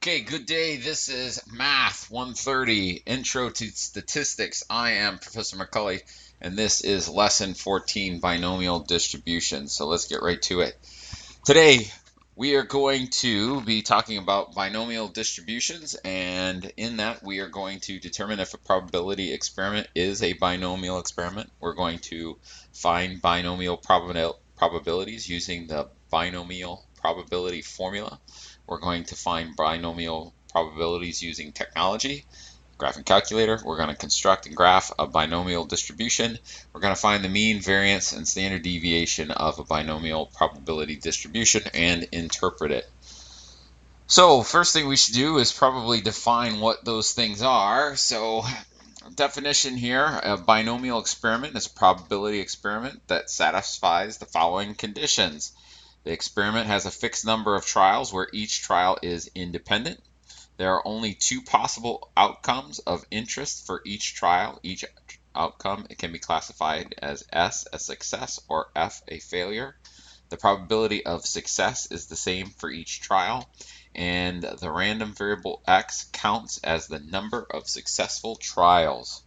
Okay, good day. This is Math 130, Intro to Statistics. I am Professor McCully, and this is Lesson 14, Binomial Distribution. So let's get right to it. Today, we are going to be talking about binomial distributions, and in that, we are going to determine if a probability experiment is a binomial experiment. We're going to find binomial probabilities using the binomial probability formula. We're going to find binomial probabilities using technology, graphing calculator. We're going to construct and graph a binomial distribution. We're going to find the mean, variance, and standard deviation of a binomial probability distribution and interpret it. So first thing we should do is probably define what those things are. So definition here, a binomial experiment is a probability experiment that satisfies the following conditions. The experiment has a fixed number of trials where each trial is independent. There are only two possible outcomes of interest for each trial. Each outcome can be classified as S, a success, or F, a failure. The probability of success is the same for each trial, and the random variable X counts as the number of successful trials.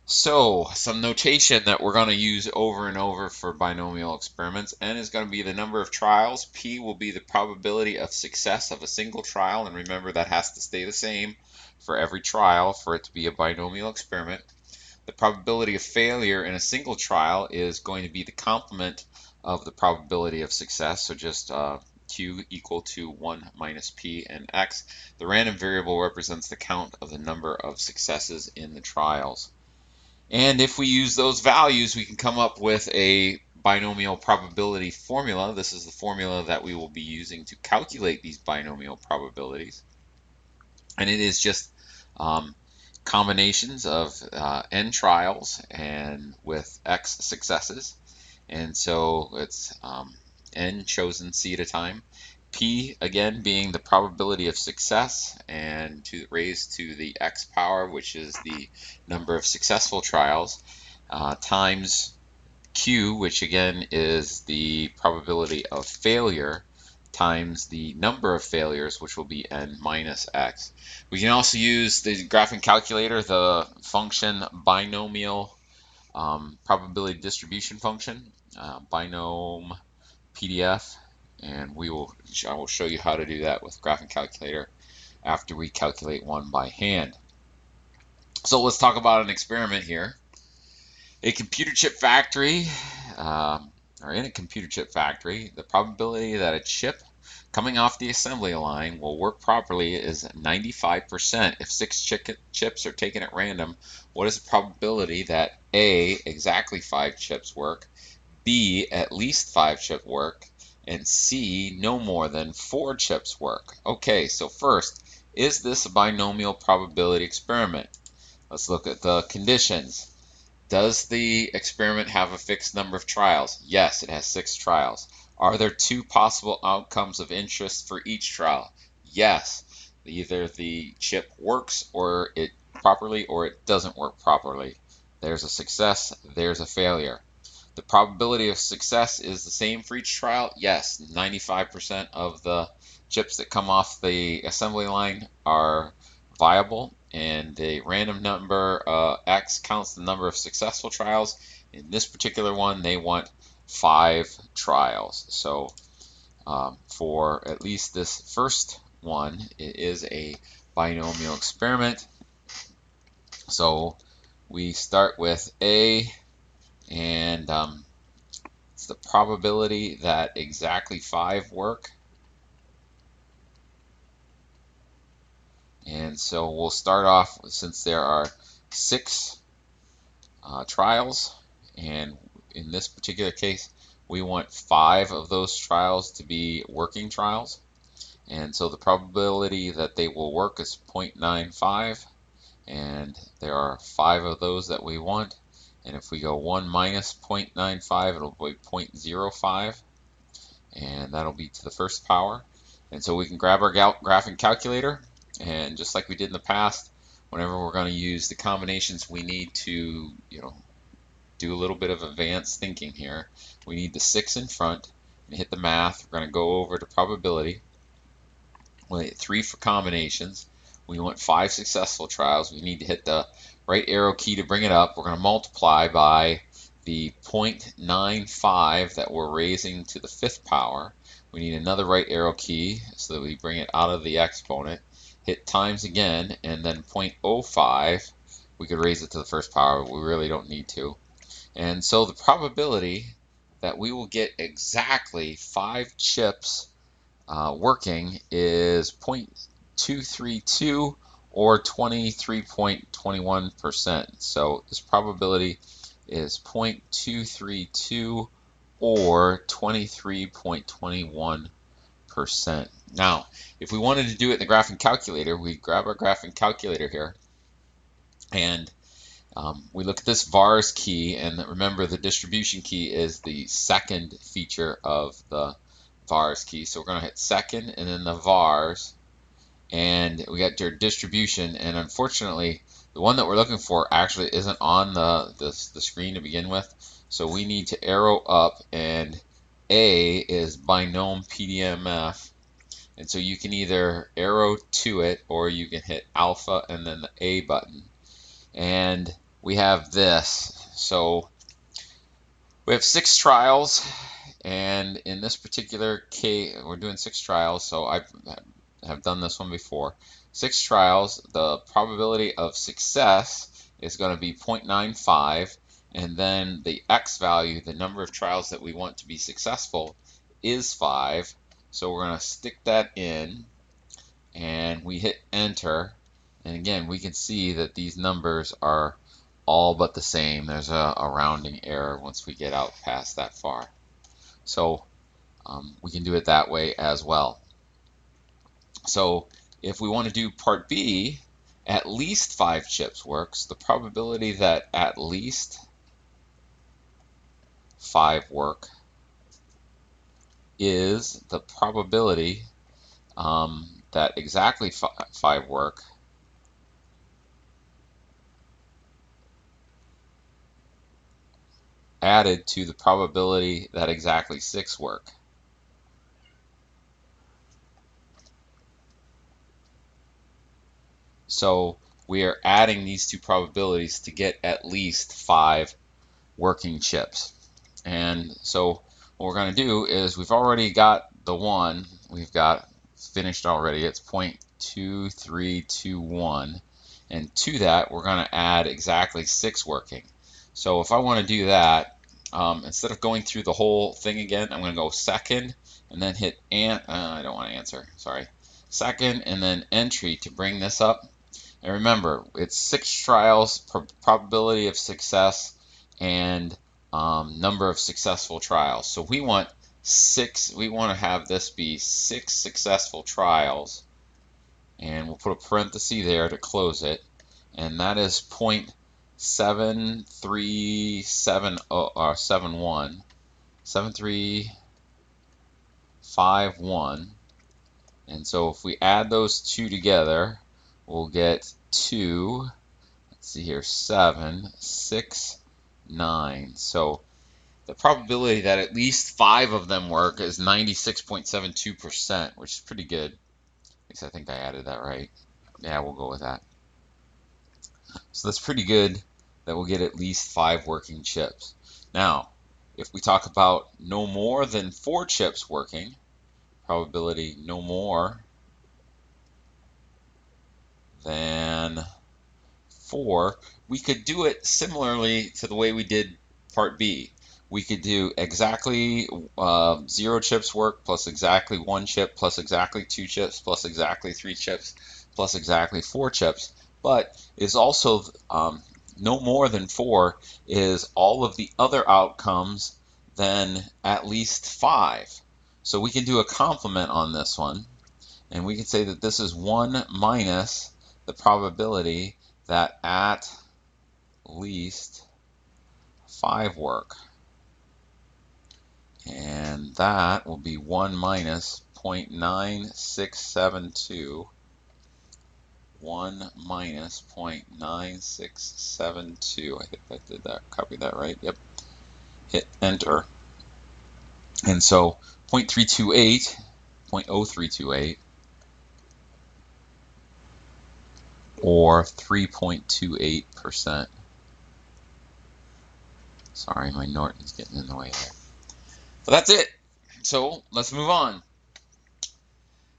So, some notation that we're going to use over and over for binomial experiments. N is going to be the number of trials. P will be the probability of success of a single trial. And remember, that has to stay the same for every trial for it to be a binomial experiment. The probability of failure in a single trial is going to be the complement of the probability of success. So just Q equal to 1 minus P and X. The random variable represents the count of the number of successes in the trials. And if we use those values, we can come up with a binomial probability formula. This is the formula that we will be using to calculate these binomial probabilities. And it is just combinations of n trials and with x successes. And so it's n chosen c at a time. P, again, being the probability of success, and raised to the x power, which is the number of successful trials, times Q, which again is the probability of failure, times the number of failures, which will be n minus x. We can also use the graphing calculator, the function binomial probability distribution function, binom PDF, and I will show you how to do that with graphing calculator after we calculate one by hand. So let's talk about an experiment here. A computer chip factory, or in a computer chip factory, the probability that a chip coming off the assembly line will work properly is 95%. If 6 chips are taken at random, what is the probability that A, exactly 5 chips work, B, at least 5 chips work, and C, no more than 4 chips work? Okay, so first, is this a binomial probability experiment? Let's look at the conditions. Does the experiment have a fixed number of trials? Yes, it has 6 trials. Are there 2 possible outcomes of interest for each trial? Yes. Either the chip works properly or it doesn't work properly. There's a success, there's a failure. The probability of success is the same for each trial. Yes, 95% of the chips that come off the assembly line are viable, and the random number X counts the number of successful trials. In this particular one, they want 5 trials. So for at least this first one, it is a binomial experiment. So we start with A, and it's the probability that exactly 5 work. And so we'll start off, since there are 6 trials, and in this particular case, we want 5 of those trials to be working trials. And so the probability that they will work is 0.95, and there are 5 of those that we want. And if we go 1 minus 0.95, it'll be 0.05, and that'll be to the first power. And so we can grab our graphing calculator, and just like we did in the past, whenever we're going to use the combinations, we need to, do a little bit of advanced thinking here. We need the 6 in front, and hit the math. We're going to go over to probability. Wait, 3 for combinations. We want 5 successful trials. We need to hit the right arrow key to bring it up. We're going to multiply by the 0.95 that we're raising to the 5th power. We need another right arrow key so that we bring it out of the exponent. Hit times again, and then 0.05. We could raise it to the 1st power, but we really don't need to. And so the probability that we will get exactly 5 chips working is 0.232 or 23.21%. So this probability is 0.232 or 23.21%. Now, if we wanted to do it in the graphing calculator, we grab our graphing calculator here, and we look at this vars key, and remember the distribution key is the second feature of the vars key. So we're going to hit second and then the vars, and we got your distribution, and unfortunately the one that we're looking for actually isn't on the screen to begin with. So we need to arrow up, and A is Binomial PDMF, and so you can either arrow to it or you can hit alpha and then the A button. And we have this. So we have 6 trials, and in this particular case, we're doing 6 trials. So I have done this one before. 6 trials, the probability of success is going to be 0.95, and then the X value, the number of trials that we want to be successful, is 5. So we're going to stick that in, and we hit enter. And again, we can see that these numbers are all but the same. There's a rounding error once we get out past that far. So we can do it that way as well. So if we want to do part B, at least 5 chips works. The probability that at least 5 work is the probability that exactly 5 work added to the probability that exactly 6 work. So we are adding these two probabilities to get at least 5 working chips. And so what we're going to do is, we've already got the one, we've got finished already, it's 0.2321, and to that we're going to add exactly 6 working. So if I want to do that, instead of going through the whole thing again, I'm going to go second and then hit I don't want to answer, sorry, second and then entry to bring this up. And remember, it's 6 trials, probability of success, and number of successful trials. So we want 6. We want to have this be 6 successful trials, and we'll put a parenthesis there to close it, and that is 0.7351. And so if we add those two together, we'll get 2, let's see here, 7, 6, 9. So the probability that at least 5 of them work is 96.72%, which is pretty good. At least I think I added that right. Yeah, we'll go with that. So that's pretty good that we'll get at least 5 working chips. Now, if we talk about no more than 4 chips working, probability no more than 4, we could do it similarly to the way we did part B. We could do exactly 0 chips work, plus exactly 1 chip, plus exactly 2 chips, plus exactly 3 chips, plus exactly 4 chips. But it's also no more than 4 is all of the other outcomes than at least 5. So we can do a complement on this one, and we can say that this is 1 minus the probability that at least 5 work. And that will be 1 minus 0.9672. 1 minus 0.9672. I think I did that, copied that right. Yep. Hit enter. And so 0.328, 0.0328 or 3.28%. Sorry, my Norton's getting in the way there. But that's it. So let's move on.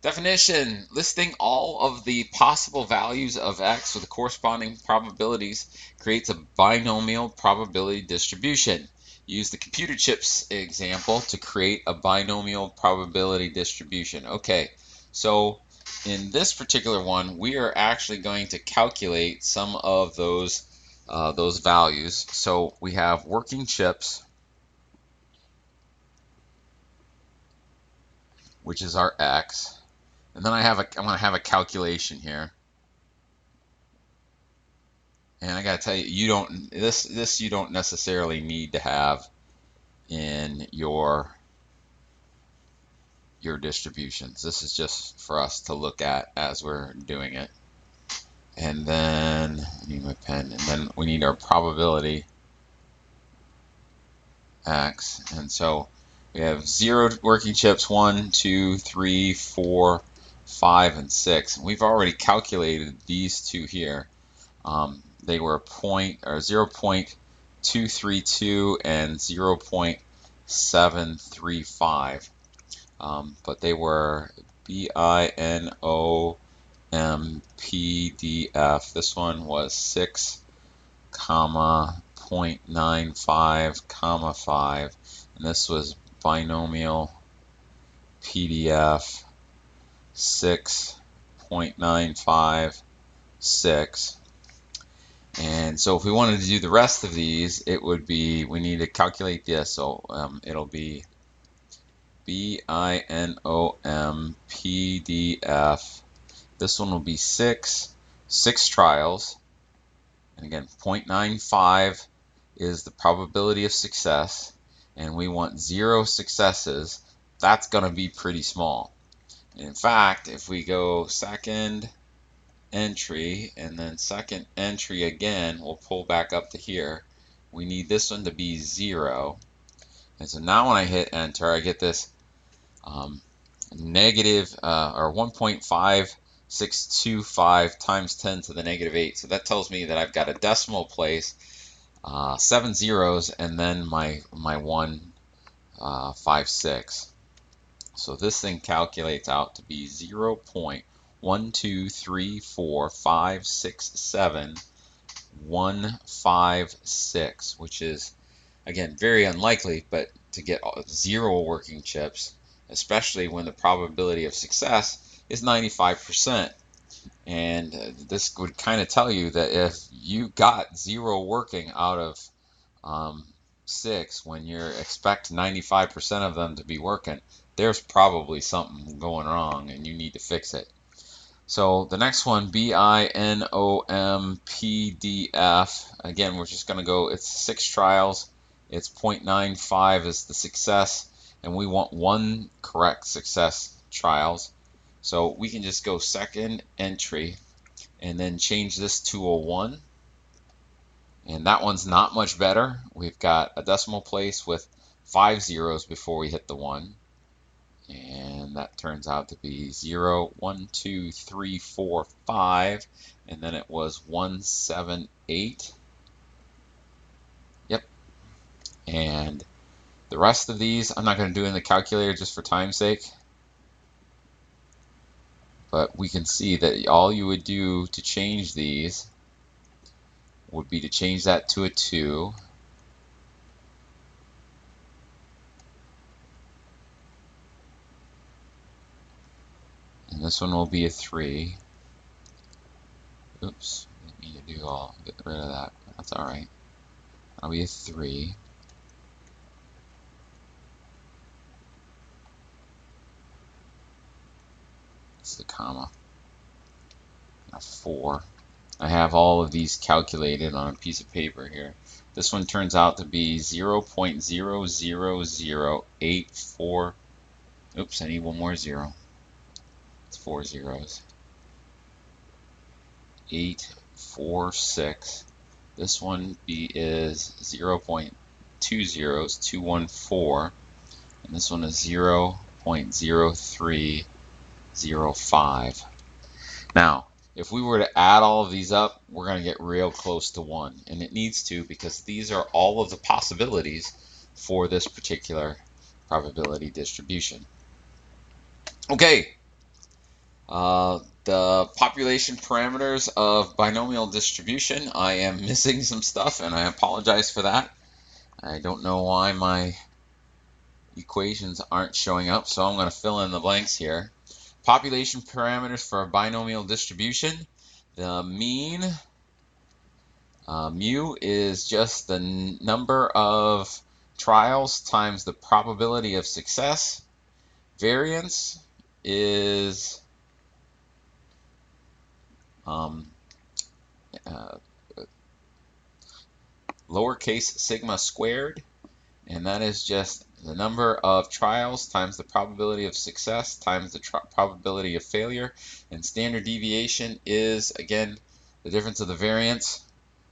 Definition: listing all of the possible values of x with the corresponding probabilities creates a binomial probability distribution. Use the computer chips example to create a binomial probability distribution. Okay, so in this particular one, we are actually going to calculate some of those values. So we have working chips, which is our x. And then I'm going to have a calculation here. And I got to tell you, you don't necessarily need to have in your distributions. This is just for us to look at as we're doing it. And then I need my pen. And then we need our probability x. And so we have 0 working chips, 1, 2, 3, 4, 5, and 6. And we've already calculated these two here. They were 0.232 and 0.735, but they were BINOMPDF. This one was 6, 0.95, 5, and this was binomial PDF 6.95, 6. And so if we wanted to do the rest of these, it would be, we need to calculate this. So it'll be BINOMPDF. This one will be 6 trials. And again, 0.95 is the probability of success. And we want 0 successes. That's going to be pretty small. And in fact, if we go second entry and then second entry again, we'll pull back up to here. We need this one to be 0. And so now when I hit enter, I get this negative or 1.5625 times 10 to the negative 8. So that tells me that I've got a decimal place, 7 zeros, and then my 156. So this thing calculates out to be 0.1234567 which is, again, very unlikely, but to get 0 working chips, especially when the probability of success is 95%. And this would kind of tell you that if you got 0 working out of 6 when you expect 95% of them to be working, there's probably something going wrong and you need to fix it. So the next one, BINOMPDF, again, we're just going to go, it's 6 trials, it's 0.95 is the success, and we want 1 correct success trials. So we can just go second entry and then change this to a 1. And that one's not much better. We've got a decimal place with 5 zeros before we hit the 1. And that turns out to be 0, 1, 2, 3, 4, 5. And then it was 178. Yep. And the rest of these, I'm not going to do in the calculator just for time's sake. But we can see that all you would do to change these would be to change that to a 2. And this one will be a 3. Oops, didn't mean to get rid of that. That's alright. That'll be a 3. It's the comma. A 4. I have all of these calculated on a piece of paper here. This one turns out to be 0.00084. Oops, I need one more 0. It's 4 zeros. 846. This one is 0.20214, and this one is 0.0305. Now, if we were to add all of these up, we're going to get real close to 1. And it needs to, because these are all of the possibilities for this particular probability distribution. Okay, the population parameters of binomial distribution. I am missing some stuff, and I apologize for that. I don't know why my equations aren't showing up, so I'm going to fill in the blanks here. Population parameters for a binomial distribution. The mean, mu, is just the number of trials times the probability of success. Variance is uh, lowercase sigma squared, and that is just the number of trials times the probability of success times the probability of failure. And standard deviation is, again, the difference of the variance,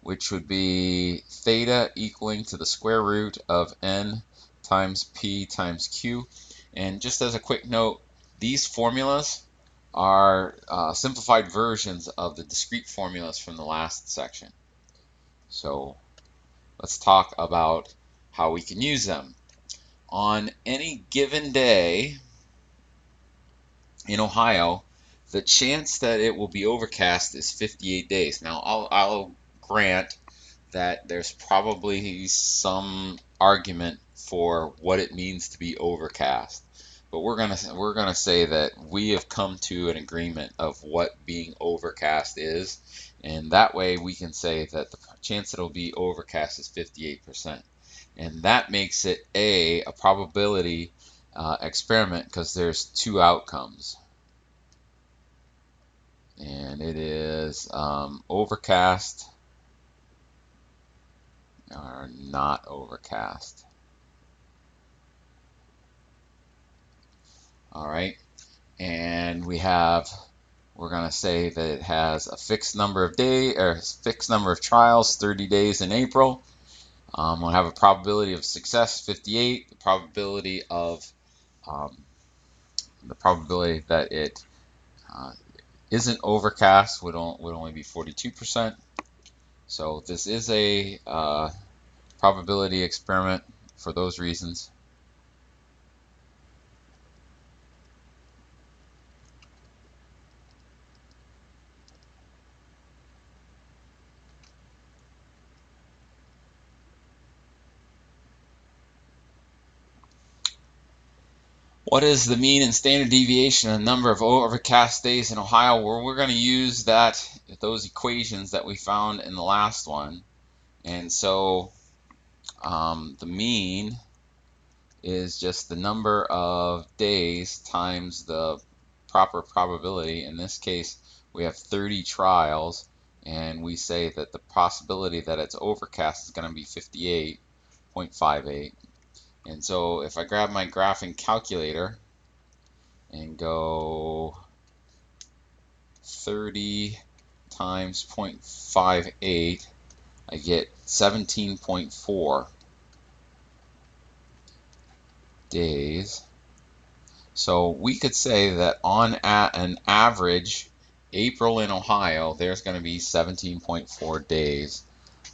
which would be theta equaling to the square root of n times p times q. And just as a quick note, these formulas are simplified versions of the discrete formulas from the last section. So let's talk about how we can use them. On any given day in Ohio, the chance that it will be overcast is 58 days. Now, I'll grant that there's probably some argument for what it means to be overcast, but we're gonna say that we have come to an agreement of what being overcast is, and that way we can say that the chance it'll be overcast is 58%, and that makes it a probability experiment because there's two outcomes, and it is overcast or not overcast. All right, and we're going to say that it has a fixed number of days or fixed number of trials, 30 days in April. We'll have a probability of success 58, the probability that it isn't overcast would only be 42%. So this is a probability experiment for those reasons. What is the mean and standard deviation of the number of overcast days in Ohio? Well, we're going to use those equations that we found in the last one. And so the mean is just the number of days times the proper probability. In this case, we have 30 trials, and we say that the possibility that it's overcast is going to be 58.58. And so if I grab my graphing calculator and go 30 times 0.58, I get 17.4 days. So we could say that on an average, April in Ohio, there's going to be 17.4 days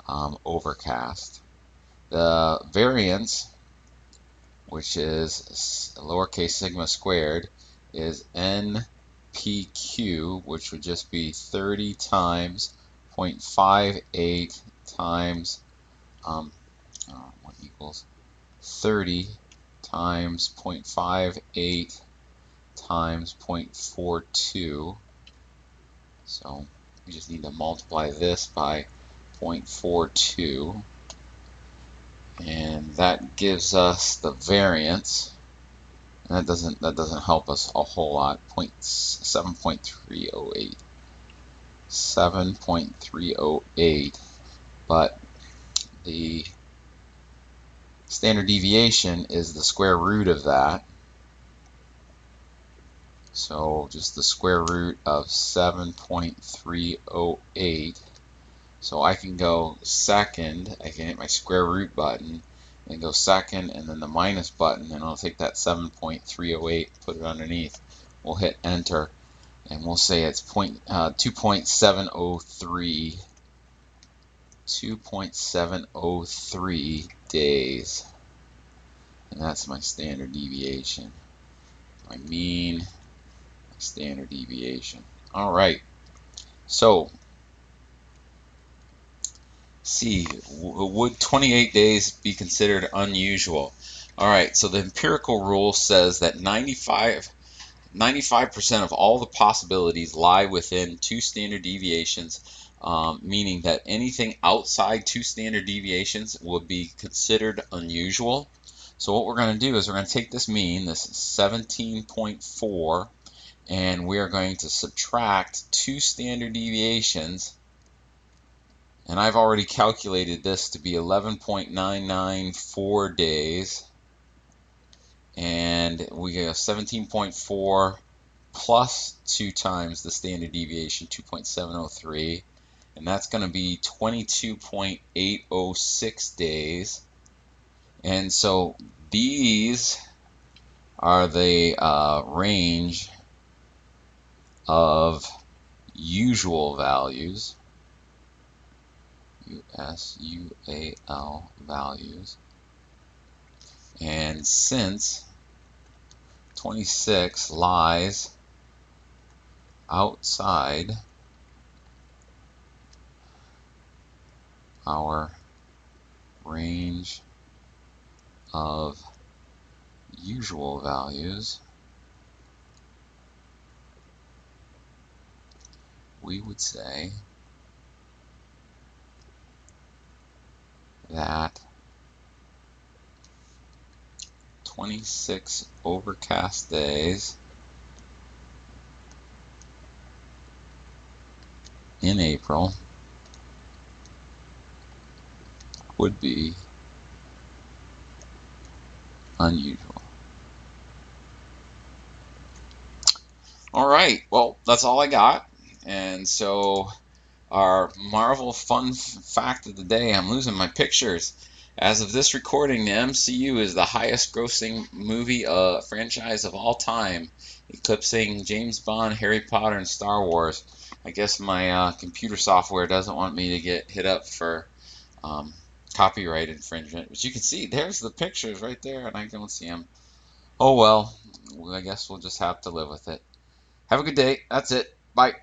overcast. The variance, which is lowercase sigma squared, is NPQ, which would just be 30 times 0.58 times what equals 30 times 0.58 times 0.42. So we just need to multiply this by 0.42, and that gives us the variance. And that doesn't help us a whole lot. 7.308. 7.308. But the standard deviation is the square root of that. So just the square root of 7.308. So I can go second, I can hit my square root button and go second and then the minus button, and I'll take that 7.308, put it underneath. We'll hit enter, and we'll say it's 2.703 days, and that's my standard deviation, my mean, my standard deviation. All right, so C, would 28 days be considered unusual? All right, so the empirical rule says that 95% of all the possibilities lie within two standard deviations, meaning that anything outside two standard deviations would be considered unusual. So what we're going to do is we're going to take this mean, this 17.4, and we are going to subtract two standard deviations, and I've already calculated this to be 11.994 days, and we get 17.4 plus 2 times the standard deviation, 2.703, and that's going to be 22.806 days. And so these are the range of usual values, USUAL values. And since 26 lies outside our range of usual values, we would say that 26 overcast days in April would be unusual. All right, well, that's all I got. And so our Marvel fun fact of the day, I'm losing my pictures. As of this recording, the MCU is the highest grossing movie franchise of all time, eclipsing James Bond, Harry Potter, and Star Wars. I guess my computer software doesn't want me to get hit up for um, copyright infringement. But you can see there's the pictures right there, and I don't see them. Oh well, I guess we'll just have to live with it. Have a good day. That's it. Bye.